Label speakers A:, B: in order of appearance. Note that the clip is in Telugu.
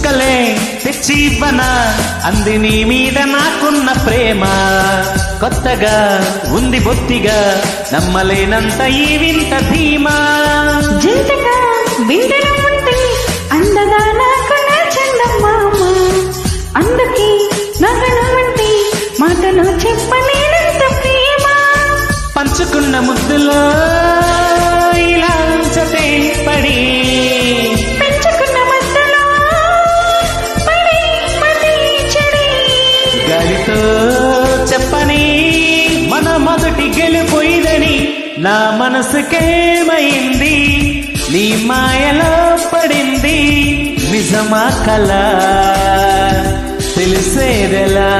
A: చుక్కలే తెచ్చి ఇవ్వనా అంది నీ మీద నాకున్న ప్రేమ కొత్తగా ఉంది బొత్తిగా నమ్మలేనంత ఈ వింత ధీమా
B: జంటగా వింటడం ఉంటే అందగా నాకు చందమామ అందుకే నగడం అంటే మాటలో చెప్పలేనంత ప్రేమ
A: పంచుకున్న ముద్దులో ఇలా ఉంచతే పడి
B: పెంచుకున్న మధ్యలో పడి మతి చెడి
A: గాలితో చెప్పని మన మొదటి గెలిపోయిదని నా మనసుకేమైంది నీ మాయలో పడింది నిజమా కల తెలిసేదెలా